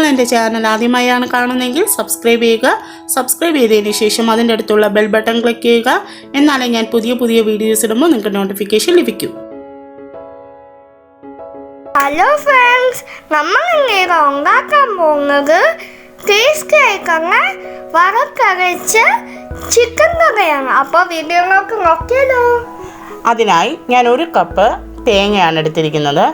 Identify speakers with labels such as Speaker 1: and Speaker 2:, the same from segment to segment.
Speaker 1: നിങ്ങൾ എൻ്റെ ചാനൽ ആദ്യമായാണ് കാണുന്നതെങ്കിൽ സബ്സ്ക്രൈബ് ചെയ്യുക. സബ്സ്ക്രൈബ് ചെയ്തതിന് ശേഷം അതിൻ്റെ അടുത്തുള്ള ബെൽ ബട്ടൺ ക്ലിക്ക് ചെയ്യുക. എന്നാലേ ഞാൻ പുതിയ വീഡിയോസ് ഇടുമ്പോൾ നിങ്ങൾക്ക് നോട്ടിഫിക്കേഷൻ ലഭിക്കൂ.
Speaker 2: ഹലോ ഫ്രണ്ട്സ്, നമ്മൾ ഇങ്ങനെ ഉണ്ടാക്കാൻ പോകുന്നത് ടേസ്റ്റ് ആയിക്കുന്ന വറുത്തരച്ച ചിക്കൻ കറിയാണ്. അപ്പോൾ വീഡിയോയിലേക്ക് നോക്കിയാലോ.
Speaker 1: അതിനായി ഞാൻ 1 കപ്പ് തേങ്ങയാണ് എടുത്തിരിക്കുന്നത്.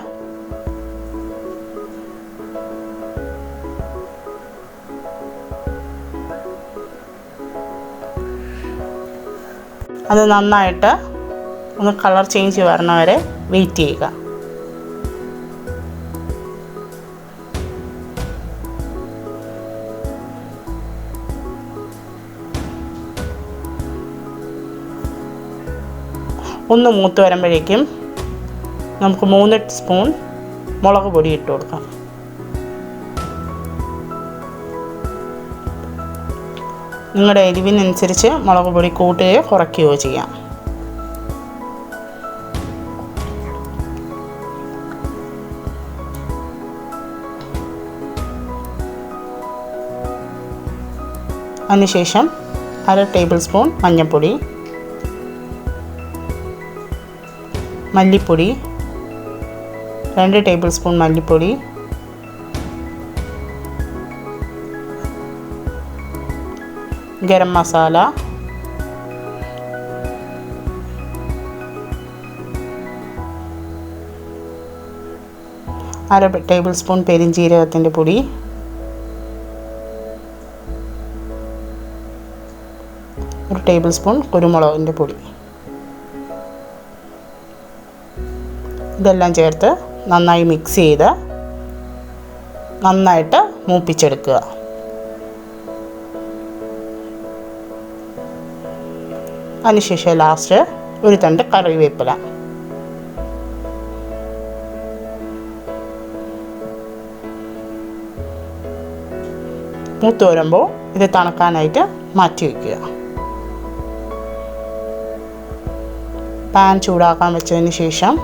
Speaker 1: അത് നന്നായിട്ട് ഒന്ന് കളർ ചേഞ്ച് വരണ വരെ വെയിറ്റ് ചെയ്യുക. ഒന്ന് മൂത്ത് വരുമ്പോഴേക്കും നമുക്ക് 3 സ്പൂൺ മുളക് പൊടി ഇട്ട് കൊടുക്കാം. നിങ്ങളുടെ എരിവിനനുസരിച്ച് മുളക് പൊടി കൂട്ടുകയോ കുറയ്ക്കുകയോ ചെയ്യാം. അതിനുശേഷം 1/2 ടേബിൾ സ്പൂൺ മഞ്ഞൾപ്പൊടി, മല്ലിപ്പൊടി 2 ടേബിൾ സ്പൂൺ മല്ലിപ്പൊടി, ഗരം മസാല, അര ടേബിൾ സ്പൂൺ പെരിഞ്ജീരകത്തിൻ്റെ പൊടി, ഒരു ടേബിൾ സ്പൂൺ കുരുമുളകിൻ്റെ പൊടി. ഇതെല്ലാം ചേർത്ത് നന്നായി മിക്സ് ചെയ്ത് നന്നായിട്ട് മൂപ്പിച്ചെടുക്കുക. അതിനുശേഷം ലാസ്റ്റ് ഒരു തണ്ട് കറിവേപ്പില. മൂത്ത് വരുമ്പോൾ ഇത് തണുക്കാനായിട്ട് മാറ്റി വയ്ക്കുക. പാൻ ചൂടാക്കാൻ വെച്ചതിന് ശേഷം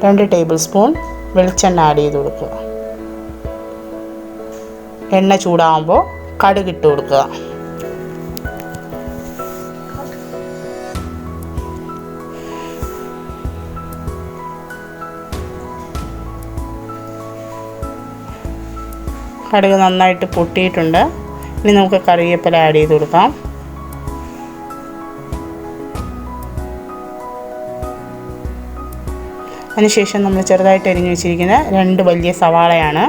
Speaker 1: 2 ടേബിൾ സ്പൂൺ വെളിച്ചെണ്ണ ആഡ് ചെയ്ത് കൊടുക്കുക. എണ്ണ ചൂടാകുമ്പോൾ കടുക് ഇട്ട് കൊടുക്കുക. കടുക് നന്നായിട്ട് പൊട്ടിയിട്ടുണ്ട്. ഇനി നമുക്ക് കറിവേപ്പില ആഡ് ചെയ്ത് കൊടുക്കാം. അതിനുശേഷം നമ്മൾ ചെറുതായിട്ട് അരിഞ്ഞു വെച്ചിരിക്കുന്ന 2 വലിയ സവാളയാണ്.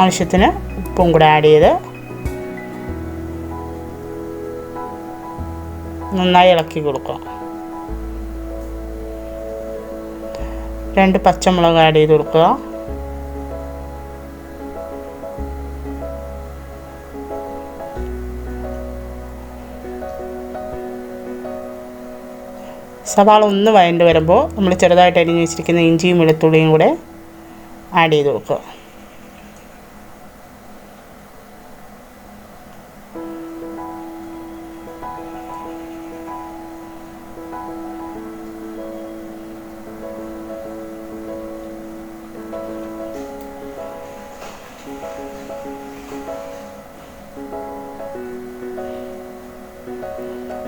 Speaker 1: ആവശ്യത്തിന് ഉപ്പും കൂടെ ആഡ് ചെയ്ത് നന്നായി ഇളക്കി കൊടുക്കുക. 2 പച്ചമുളക് ആഡ് ചെയ്ത് കൊടുക്കുക. സവാള ഒന്ന് വഴണ്ട് വരുമ്പോൾ നമ്മൾ ചെറുതായിട്ട് അരിഞ്ഞ് വെച്ചിരിക്കുന്ന ഇഞ്ചിയും വെളുത്തുള്ളിയും കൂടെ ആഡ് ചെയ്ത് കൊടുക്കുക.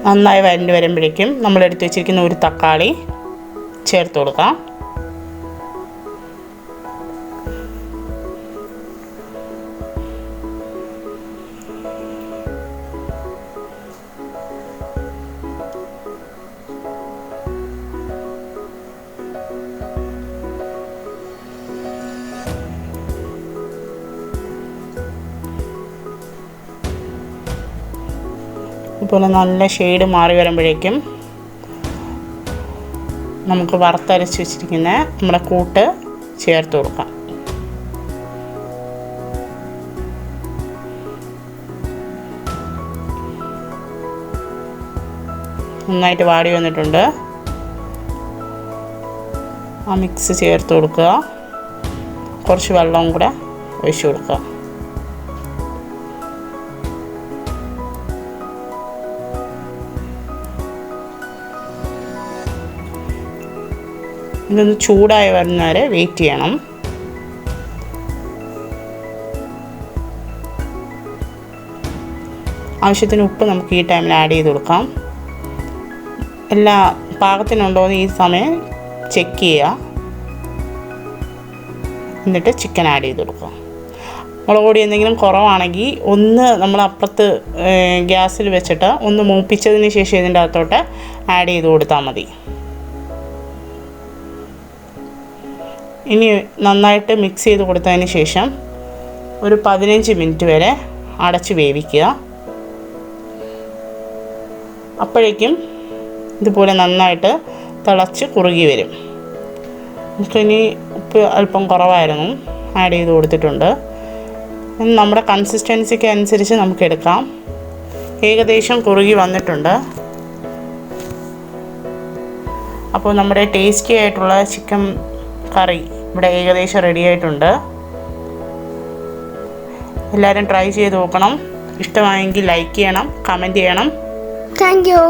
Speaker 1: നന്നായി വഴണ്ട് വരുമ്പോഴേക്കും നമ്മൾ എടുത്ത് വെച്ചിരിക്കുന്ന ഒരു തക്കാളി ചേർത്ത് കൊടുക്കാം. ഇതുപോലെ നല്ല ഷെയ്ഡ് മാറി വരുമ്പോഴേക്കും നമുക്ക് വറുത്തരച്ച് വെച്ചിരിക്കുന്ന നമ്മുടെ കൂട്ട് ചേർത്ത് കൊടുക്കാം. നന്നായിട്ട് വാടി വന്നിട്ടുണ്ട്. ആ മിക്സ് ചേർത്ത് കൊടുക്കുക. കുറച്ച് വെള്ളവും കൂടെ ഒഴിച്ചു കൊടുക്കുക. ഇതൊന്ന് ചൂടായി വരുന്നവരെ വെയിറ്റ് ചെയ്യണം. ആവശ്യത്തിന് ഉപ്പ് നമുക്ക് ഈ ടൈമിൽ ആഡ് ചെയ്ത് കൊടുക്കാം. എല്ലാ പാകത്തിനുണ്ടോ എന്ന് ഈ സമയം ചെക്ക് ചെയ്യുക. എന്നിട്ട് ചിക്കൻ ആഡ് ചെയ്ത് കൊടുക്കുക. മുളക് പൊടി എന്തെങ്കിലും കുറവാണെങ്കിൽ ഒന്ന് നമ്മൾ അപ്പുറത്ത് ഗ്യാസിൽ വെച്ചിട്ട് ഒന്ന് മൂപ്പിച്ചതിന് ശേഷം ഇതിൻ്റെ അകത്തോട്ട് ആഡ് ചെയ്ത് കൊടുത്താൽ മതി. ഇനി നന്നായിട്ട് മിക്സ് ചെയ്ത് കൊടുത്തതിന് ശേഷം ഒരു 15 മിനിറ്റ് വരെ അടച്ച് വേവിക്കുക. അപ്പോഴേക്കും ഇതുപോലെ നന്നായിട്ട് തിളച്ച് കുറുകി വരും. നമുക്കിനി ഉപ്പ് അല്പം കുറവായിരുന്നു, ആഡ് ചെയ്ത് കൊടുത്തിട്ടുണ്ട്. നമ്മുടെ കൺസിസ്റ്റൻസിക്ക് അനുസരിച്ച് നമുക്ക് എടുക്കാം. ഏകദേശം കുറുകി വന്നിട്ടുണ്ട്. അപ്പോൾ നമ്മുടെ ടേസ്റ്റി ആയിട്ടുള്ള ചിക്കൻ കറി ഇവിടെ ഏകദേശം റെഡി ആയിട്ടുണ്ട്. എല്ലാവരും ട്രൈ ചെയ്ത് നോക്കണം. ഇഷ്ടമായെങ്കിൽ ലൈക്ക് ചെയ്യണം, കമൻറ്റ് ചെയ്യണം.
Speaker 2: Thank you.